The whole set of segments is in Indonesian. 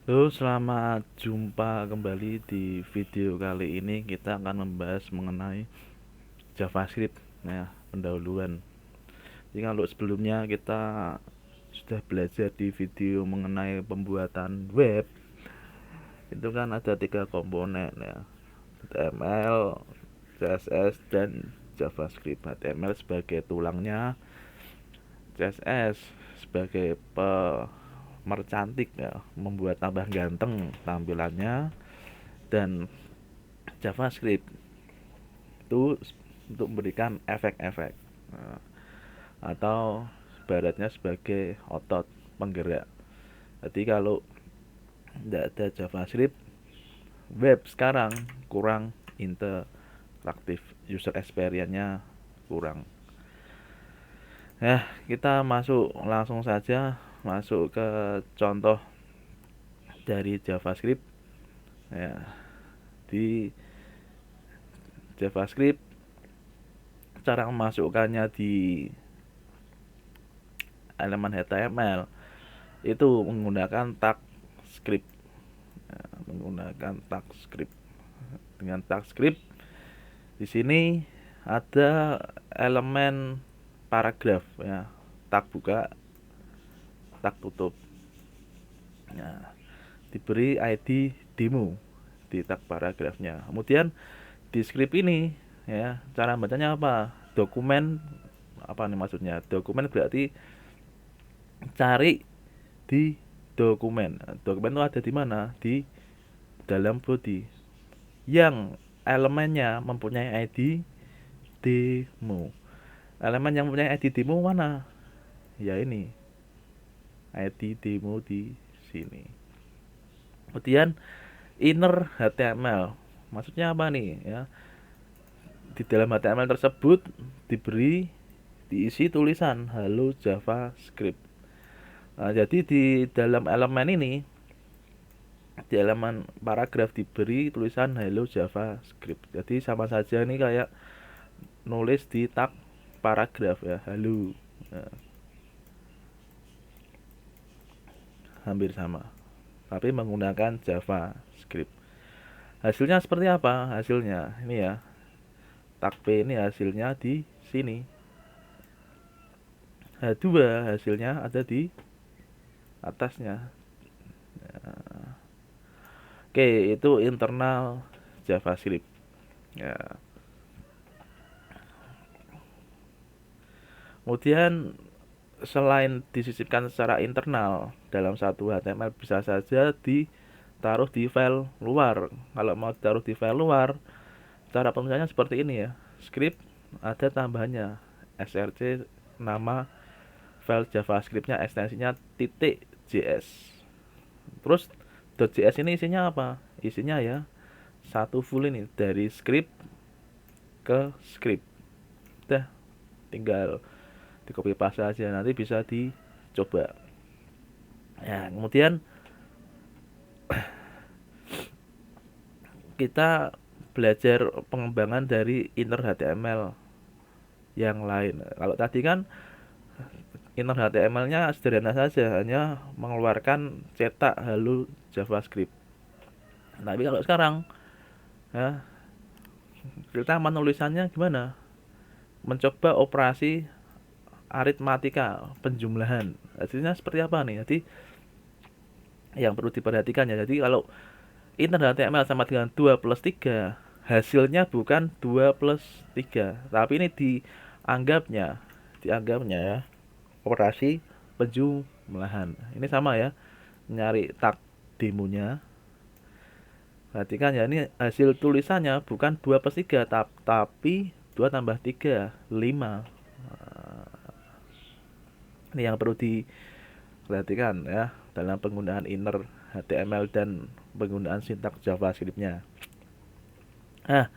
Halo, selamat jumpa kembali di video kali ini. Kita akan membahas mengenai JavaScript. Nah, pendahuluan. Jadi kalau sebelumnya kita sudah belajar di video mengenai pembuatan web, itu kan ada 3 komponen ya, HTML, CSS, dan JavaScript. HTML sebagai tulangnya, CSS sebagai pemercantik ya, membuat tambah ganteng tampilannya, dan JavaScript itu untuk memberikan efek-efek. Nah, atau ibaratnya sebagai otot penggerak. Jadi kalau tidak ada JavaScript, web sekarang kurang interaktif, user experience-nya kurang. Ya, kita masuk langsung saja masuk ke contoh dari JavaScript. Ya, di JavaScript cara memasukkannya di elemen HTML itu menggunakan tag script. Ya, menggunakan tag script. Dengan tag script di sini ada elemen paragraf ya, tag buka, tag tutup. Nah, diberi ID demo di tag paragrafnya. Kemudian di script ini ya, cara bacanya apa? Dokumen apa nih maksudnya? Dokumen berarti cari di dokumen. Dokumen itu ada di mana? Di dalam body yang elemennya mempunyai ID demo. Elemen yang mempunyai ID demo mana? Ya ini, ID demo di sini. Kemudian inner HTML. Maksudnya apa nih ya? Di dalam HTML tersebut diisi tulisan halo JavaScript. Nah, jadi di dalam elemen ini, di elemen paragraf diberi tulisan hello JavaScript. Jadi sama saja nih kayak nulis di tag paragraf ya, halo. Nah, hampir sama, tapi menggunakan JavaScript. Hasilnya seperti apa? Hasilnya ini ya, tag P ini hasilnya di sini. H2 hasilnya ada di atasnya. Nah, oke, itu internal JavaScript. Ya. Kemudian selain disisipkan secara internal dalam satu HTML, bisa saja ditaruh di file luar. Kalau mau ditaruh di file luar, cara penulisannya seperti ini ya. Script ada tambahannya src, nama file JavaScriptnya ekstensinya .js. Terus .js ini isinya apa? Isinya ya satu full ini dari script ke script. Udah, tinggal di copy paste aja, nanti bisa dicoba ya. Kemudian kita belajar pengembangan dari inner HTML yang lain. Kalau tadi kan inner HTML-nya sederhana saja, hanya mengeluarkan cetak halo JavaScript. Tapi kalau sekarang ya, kita menulisannya gimana? Mencoba operasi aritmatika, penjumlahan. Hasilnya seperti apa nih? Jadi yang perlu diperhatikan ya. Jadi kalau inner HTML sama dengan 2 plus 3, hasilnya bukan 2 plus 3, tapi ini dianggapnya ya operasi penjumlahan. Ini sama ya, nyari tag demonya. Perhatikan ya, ini hasil tulisannya bukan 2 plus 3, tapi 2 tambah 3, 5. Ini yang perlu diperhatikan ya dalam penggunaan inner HTML dan penggunaan sintaks JavaScript-nya. Nah,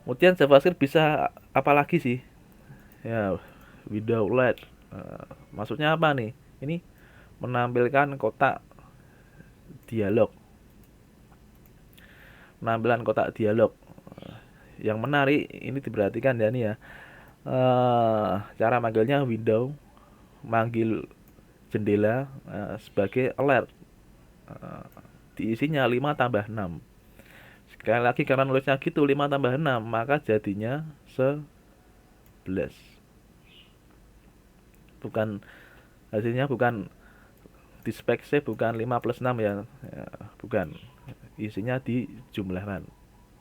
kemudian JavaScript bisa apa lagi sih? Ya, window LED. Maksudnya apa nih? Ini menampilkan kotak dialog. Penampilan kotak dialog. Yang menarik ini diperhatikan ya nih ya. Cara manggilnya window, manggil jendela sebagai alert. diisinya 5 tambah 6. Sekali lagi karena nulisnya gitu 5 tambah 6, maka jadinya 11. Bukan, hasilnya bukan di spek C bukan 5 plus 6 ya, bukan, isinya dijumlahkan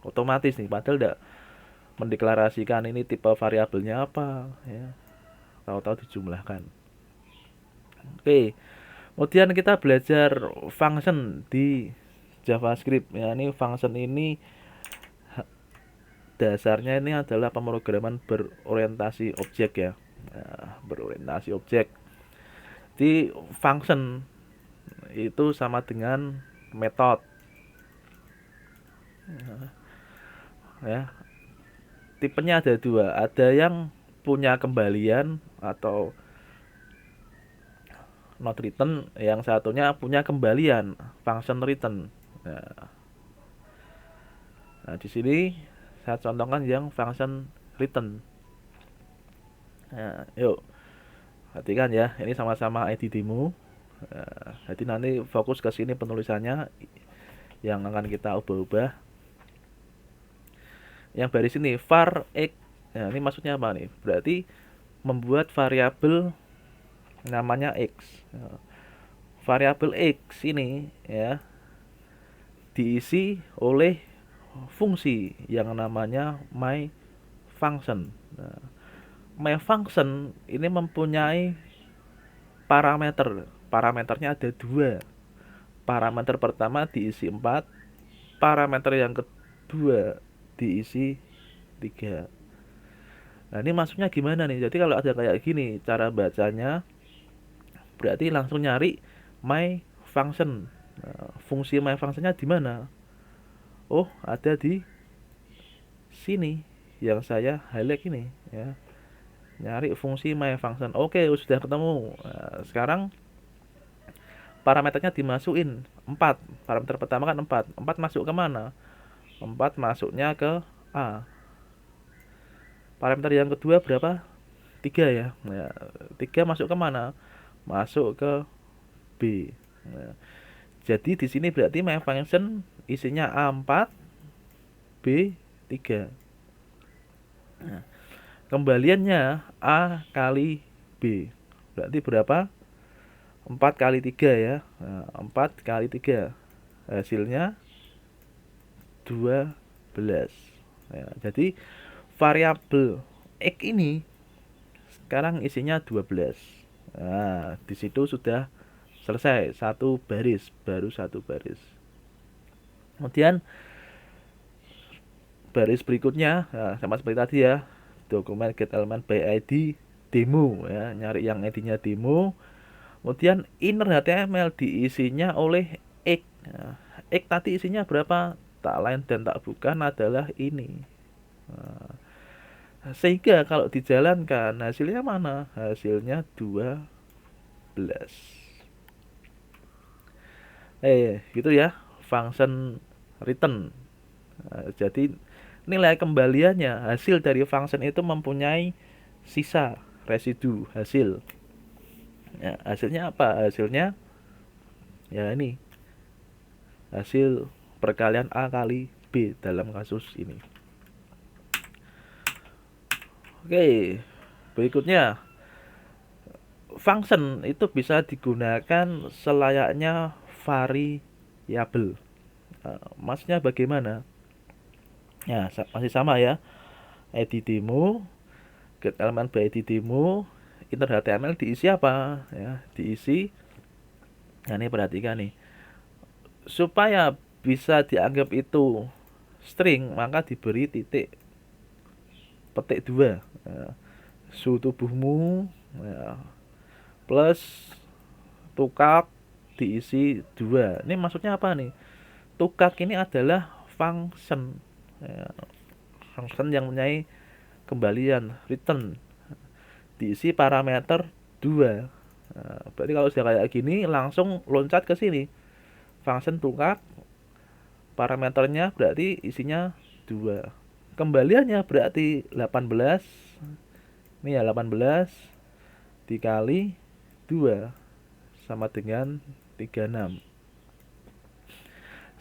otomatis nih, padahal tidak mendeklarasikan ini tipe variabelnya apa ya, tahu-tahu dijumlahkan. Oke, kemudian kita belajar function di JavaScript ya. Ini function ini dasarnya ini adalah pemrograman berorientasi objek ya, berorientasi objek. Di function itu sama dengan method ya. Tipenya ada dua, ada yang punya kembalian atau not return, yang satunya punya kembalian function return. Nah, di sini saya contohkan yang function return. Nah, yuk perhatikan ya, ini sama-sama edidimu. Jadi nanti fokus ke sini penulisannya yang akan kita ubah-ubah. Yang baris ini var x. Nah, ini maksudnya apa nih? Berarti membuat variabel namanya x. Variabel x ini ya diisi oleh fungsi yang namanya my function. Nah, my function ini mempunyai parameter. Parameternya ada dua. Parameter pertama diisi 4, parameter yang kedua diisi 3. Nah, ini maksudnya gimana nih? Jadi kalau ada kayak gini cara bacanya, berarti langsung nyari my function. Nah, fungsi my functionnya di mana? Oh, ada di sini yang saya highlight ini ya. Nyari fungsi my function. Oke, sudah ketemu. Nah, sekarang parameternya dimasukin 4. Parameter pertama kan 4. 4 masuk ke mana? 4 masuknya ke A. Parameter yang kedua berapa? 3 ya. Nah, 3 masuk ke mana? Masuk ke B. Nah, jadi di sini berarti my function isinya A4, B3. Nah, kembaliannya A kali B. Berarti berapa? 4 kali 3 ya. Nah, 4 kali 3. Hasilnya 12. Ya, jadi variabel x ini sekarang isinya 12. Nah, di situ sudah selesai satu baris, baru satu baris. Kemudian baris berikutnya nah, sama seperti tadi ya, dokumen get element by id demo ya, nyari yang id-nya demo. Kemudian inner HTML diisinya oleh x. Nah, x tadi isinya berapa? Tak lain dan tak bukan adalah ini. Nah, sehingga kalau dijalankan hasilnya mana? Hasilnya 12. Gitu ya, function return. Nah, jadi nilai kembaliannya hasil dari function itu mempunyai sisa residu hasil. Ya, hasilnya apa? Hasilnya ya ini hasil perkalian A kali B dalam kasus ini. Oke, berikutnya function itu bisa digunakan selayaknya variabel. Maksudnya bagaimana? Ya, masih sama ya. Id demo, get element by id demo, inner HTML diisi apa? Ya, diisi. Nah, ini perhatikan nih. Supaya bisa dianggap itu string, maka diberi titik petik 2 ya. Suhu tubuhmu ya, plus tukak diisi 2. Ini maksudnya apa nih? Tukak ini adalah function ya, function yang mempunyai kembalian return, diisi parameter 2. Nah, berarti kalau sudah kayak gini langsung loncat ke sini, function tukak, parameternya berarti isinya 2, kembaliannya berarti 18. Ini ya 18 dikali 2 sama dengan 36.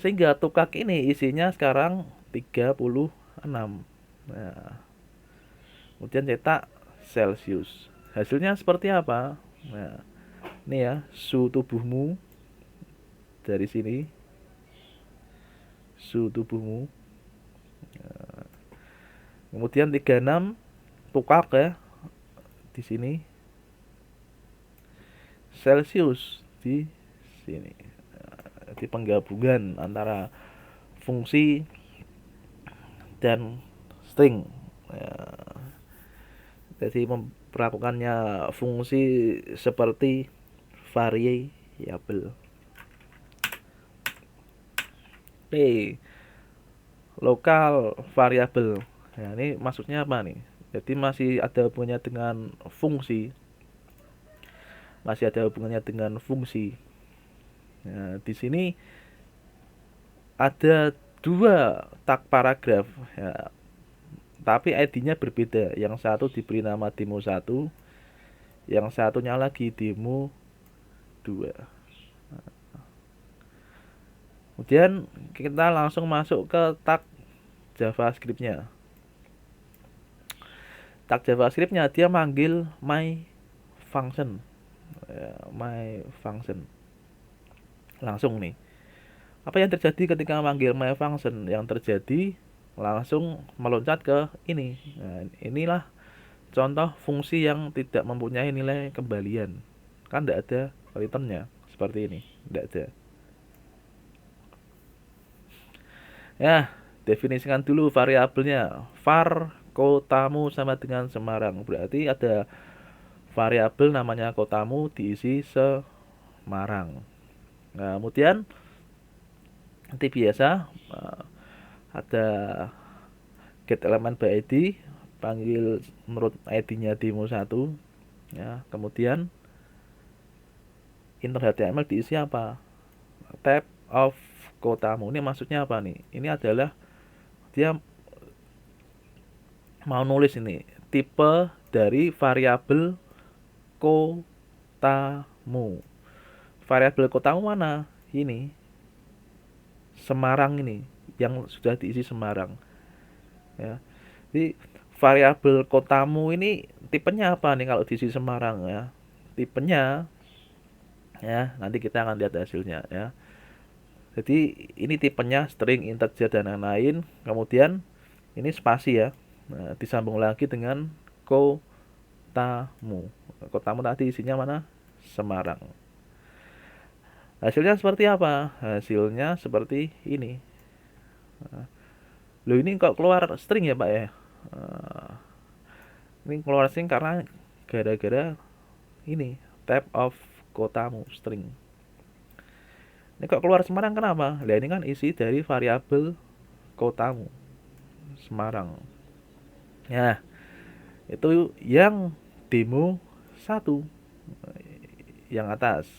Sehingga tukak ini isinya sekarang 36. Nah, kemudian cetak Celsius. Hasilnya seperti apa? Nah, ini ya, suhu tubuhmu dari sini. Suhu tubuhmu. Kemudian 36 tukak ya di sini. Celsius di sini. Di penggabungan antara fungsi dan string. Ya, jadi memperlakukannya fungsi seperti variabel. P, lokal variabel. Nah, ini maksudnya apa nih? Jadi masih ada hubungannya dengan fungsi. Masih ada hubungannya dengan fungsi. Nah, di sini ada dua tag paragraf ya, tapi ID-nya berbeda. Yang satu diberi nama demo 1, yang satunya lagi demo 2. Kemudian kita langsung masuk ke tag JavaScript-nya. Tag JavaScript-nya dia manggil my function. Ya, my function. Langsung nih. Apa yang terjadi ketika manggil my function? Yang terjadi langsung meloncat ke ini. Nah, inilah contoh fungsi yang tidak mempunyai nilai kembalian. Kan tidak ada returnnya seperti ini, tidak ada. Ya, definisikan dulu variabelnya. Var kotamu sama dengan Semarang. Berarti ada variabel namanya kotamu diisi Semarang. Nah, kemudian nanti biasa ada get element by ID, panggil menurut ID-nya demo 1 ya. Kemudian inner HTML diisi apa? Tab of kotamu. Ini maksudnya apa nih? Ini adalah dia mau nulis ini tipe dari variabel kotamu. Variabel kotamu mana? Ini Semarang ini yang sudah diisi Semarang ya. Jadi variabel kotamu ini tipenya apa nih kalau diisi Semarang ya? Tipenya ya, nanti kita akan lihat hasilnya ya. Jadi ini tipenya string, integer dan lain-lain. Kemudian ini spasi ya. Nah, disambung lagi dengan kotamu. Kotamu tadi isinya mana? Semarang. Hasilnya seperti apa? Hasilnya seperti ini. Loh, ini kok keluar string ya Pak ya? Ini keluar string karena gara-gara ini type of kotamu string. Ini kok keluar Semarang kenapa? Lah ini kan isi dari variabel kotamu Semarang. Ya, itu yang demo 1 yang atas.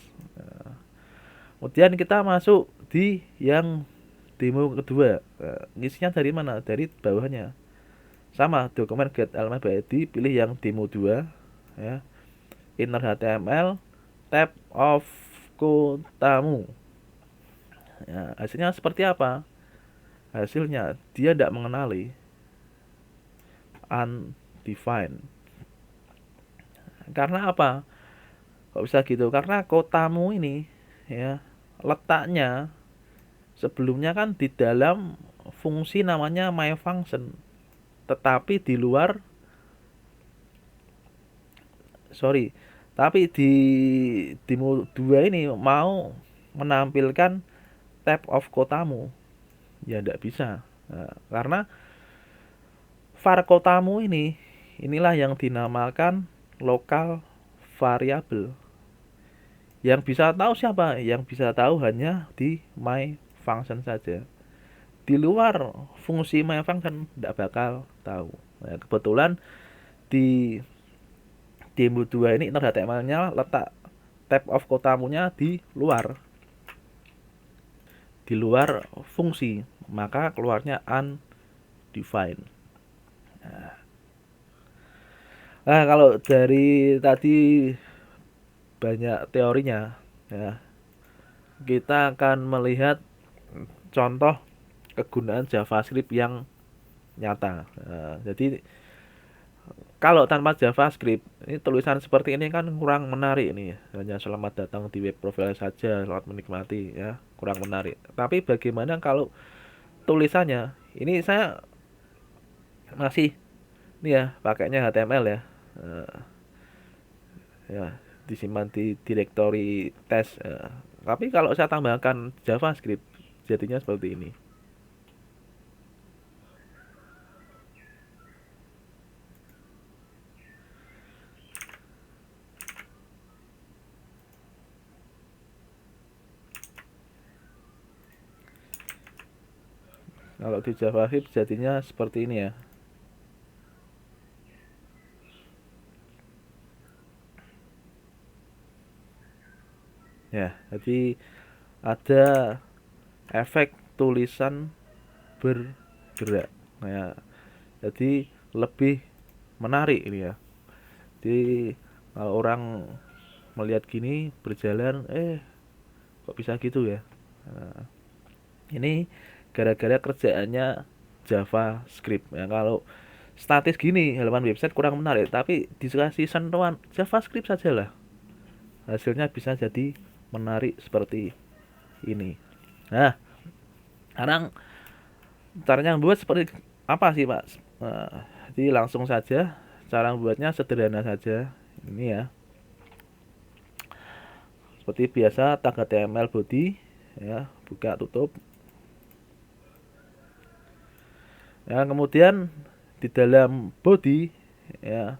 Kemudian kita masuk di yang demo kedua. Isinya dari mana? Dari bawahnya. Sama, dokumen get element by ID, pilih yang demo 2 ya. Inner HTML, tab of kotamu. Ya, hasilnya seperti apa? Hasilnya dia tidak mengenali, undefined. Karena apa? Kok bisa gitu? Karena kotamu ini ya, letaknya sebelumnya kan di dalam fungsi namanya my function, tetapi di luar tapi di demo 2 ini mau menampilkan tab of kotamu ya tidak bisa. Nah, karena var kotamu inilah yang dinamakan lokal variabel. Yang bisa tahu siapa? Yang bisa tahu hanya di my function saja. Di luar fungsi my function tidak bakal tahu. Nah, kebetulan di demo 2 ini inner HTML-nya letak tab of kotamunya di luar fungsi, maka keluarnya undefined. Nah, kalau dari tadi banyak teorinya ya, kita akan melihat contoh kegunaan JavaScript yang nyata. Jadi kalau tanpa JavaScript, ini tulisan seperti ini kan kurang menarik ini. Hanya selamat datang di web profile saja, selamat menikmati ya, kurang menarik. Tapi bagaimana kalau tulisannya? Ini saya masih ini ya, pakainya HTML ya. Eh, ya, disimpan di directory test. Tapi kalau saya tambahkan JavaScript, jadinya seperti ini. Kalau di JavaScript jadinya seperti ini ya. Ya, jadi ada efek tulisan bergerak. Nah, ya, jadi lebih menarik ini ya. Jadi kalau orang melihat gini berjalan, kok bisa gitu ya? Nah, ini gara-gara kerjaannya JavaScript. Ya, kalau statis gini halaman website kurang menarik, tapi dikasih sentuhan JavaScript sajalah. Hasilnya bisa jadi menarik seperti ini. Nah, sekarang caranya buat seperti apa sih, Pak? Jadi langsung saja, cara membuatnya sederhana saja. Ini ya. Seperti biasa tag HTML body ya, buka tutup. Ya, kemudian di dalam body ya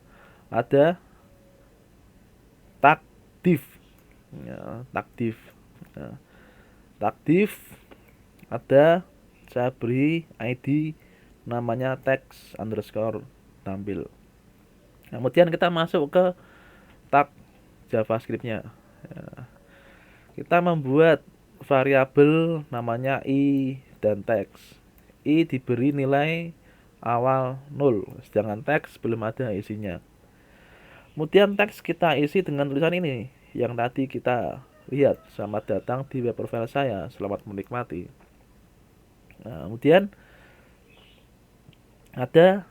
ada tag div. Ya, tag div. Ya, tag div ada saya beri ID namanya text underscore tampil. Kemudian kita masuk ke tag JavaScript-nya. Ya, kita membuat variabel namanya i dan text. I diberi nilai awal 0, sedangkan teks belum ada isinya. Kemudian teks kita isi dengan tulisan ini yang tadi kita lihat, selamat datang di web profile saya, selamat menikmati. Nah, kemudian ada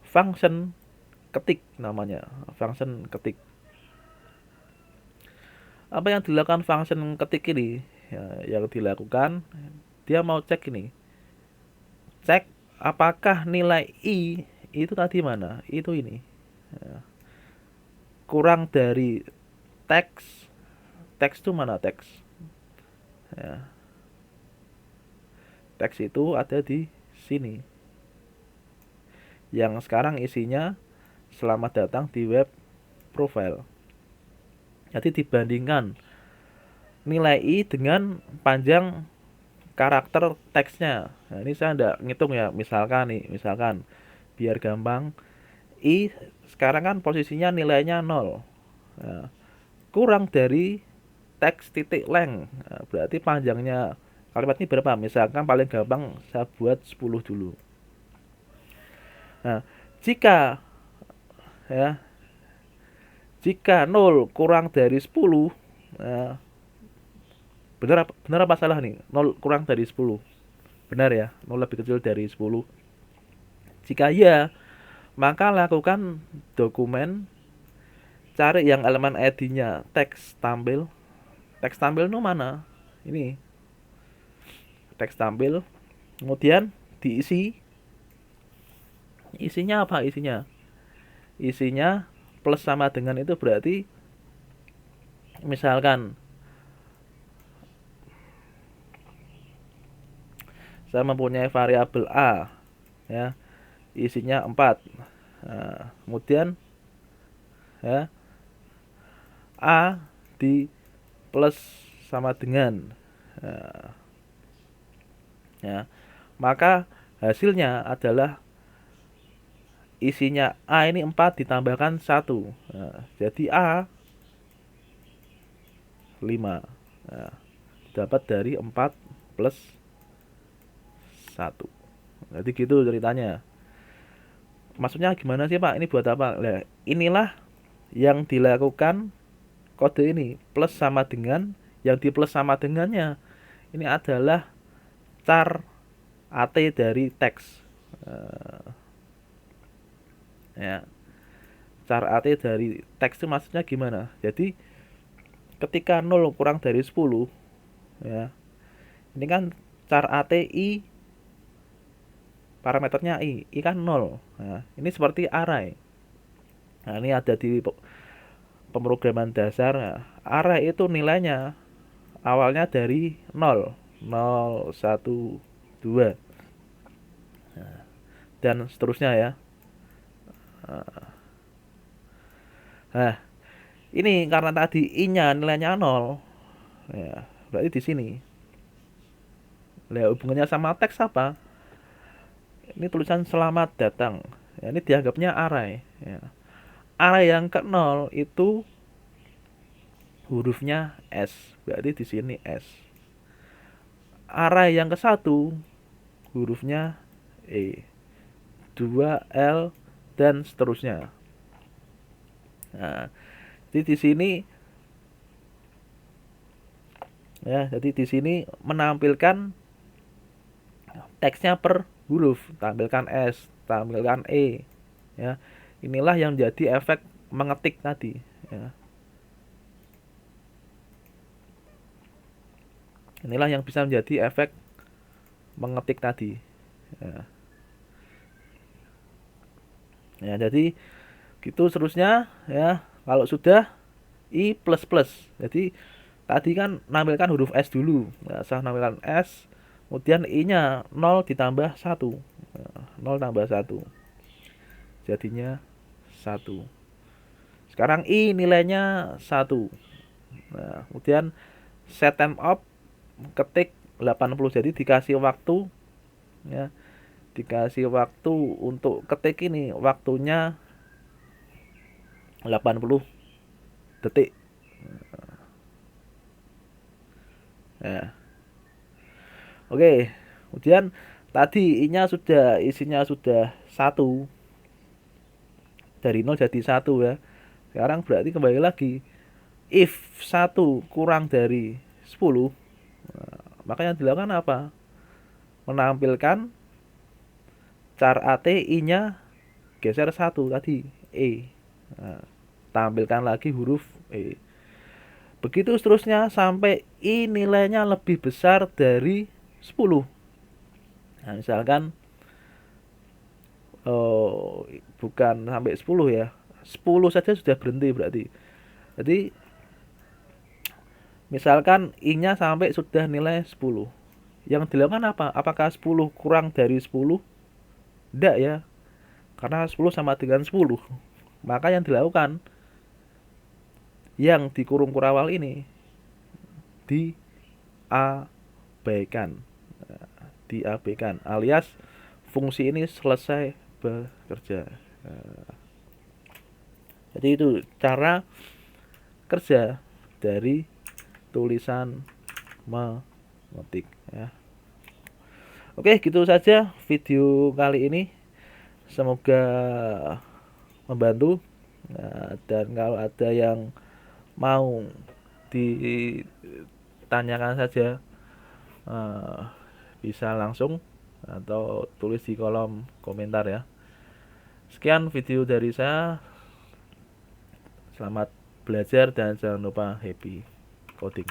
function ketik namanya, function ketik. Apa yang dilakukan function ketik ini? Ya, yang dilakukan dia mau cek ini, cek apakah nilai i itu tadi mana, itu ini ya, kurang dari teks. Teks itu mana teks ya, teks itu ada di sini yang sekarang isinya selamat datang di web profile. Jadi dibandingkan nilai i dengan panjang karakter teksnya. Nah, ini saya tidak ngitung ya, misalkan nih, misalkan biar gampang, i sekarang kan posisinya nilainya 0. Nah, kurang dari teks titik length. Nah, berarti panjangnya kalimat ini berapa? Misalkan paling gampang saya buat 10 dulu. Nah, jika ya, jika 0 kurang dari 10, nah, benar apa salah nih? 0 kurang dari 10. Benar ya, 0 lebih kecil dari 10. Jika ya, maka lakukan dokumen, cari yang elemen ID-nya teks tampil. Teks tampil itu mana? Ini. Teks tampil. Kemudian diisi. Isinya apa isinya? Isinya plus sama dengan itu berarti misalkan saya mempunyai variabel a ya, isinya 4. Nah, kemudian ya, a di plus sama dengan ya, maka hasilnya adalah isinya a ini 4 ditambahkan 1. Nah, jadi a 5. Nah, dapat dari 4 plus 1. Jadi gitu ceritanya. Maksudnya gimana sih, Pak? Ini buat apa? Nah, inilah yang dilakukan kode ini, plus sama dengan, yang di plus sama dengannya ini adalah char AT dari teks. Ya, char AT dari teks itu maksudnya gimana? Jadi ketika 0 kurang dari 10, ya, ini kan char AT I, parameternya I kan 0. Nah, ini seperti array. Nah, ini ada di pemrograman dasar. Nah, array itu nilainya awalnya dari 0, 0, 1, 2, dan seterusnya ya. Nah, ini karena tadi I-nya nilainya 0, ya, berarti di sini. Nah, hubungannya sama teks apa? Ini tulisan selamat datang. Ya, ini dianggapnya array. Ya. Array yang ke 0 itu hurufnya S, berarti di sini S. Array yang ke 1 hurufnya E, 2 L, dan seterusnya. Nah, jadi di sini ya, jadi di sini menampilkan teksnya per huruf, tampilkan S, tampilkan E, ya. Inilah yang jadi efek mengetik tadi, ya. Inilah yang bisa menjadi efek mengetik tadi, ya. Ya, jadi gitu seterusnya ya. Kalau sudah I plus plus, jadi tadi kan nampilkan huruf S dulu, nah, saya nampilkan S, kemudian I nya 0 ditambah 1, 0 tambah 1 jadinya 1. Sekarang I nilainya 1. Nah, kemudian set time up ketik 80, jadi dikasih waktu, ya, dikasih waktu untuk ketik ini, waktunya 80 detik. Ya. Oke, kemudian tadi I-nya sudah, isinya sudah 1, dari 0 jadi 1 ya. Sekarang berarti kembali lagi, if 1 kurang dari 10, maka yang dilakukan apa? Menampilkan char AT I-nya geser 1 tadi, E. Nah, tampilkan lagi huruf E. Begitu seterusnya sampai I nilainya lebih besar dari 10. Nah, misalkan bukan sampai 10 ya. 10 saja sudah berhenti berarti. Jadi misalkan I-nya sampai sudah nilai 10. Yang dilakukan apa? Apakah 10 kurang dari 10? Tidak ya. Karena 10 sama dengan 10. Maka yang dilakukan, yang dikurung kurawal ini diabaikan. Diabaikan alias fungsi ini selesai bekerja. Jadi itu cara kerja dari tulisan mengetik ya. Oke, gitu saja video kali ini. Semoga membantu. Nah, dan kalau ada yang mau ditanyakan saja, bisa langsung atau tulis di kolom komentar ya. Sekian video dari saya. Selamat belajar dan jangan lupa happy coding.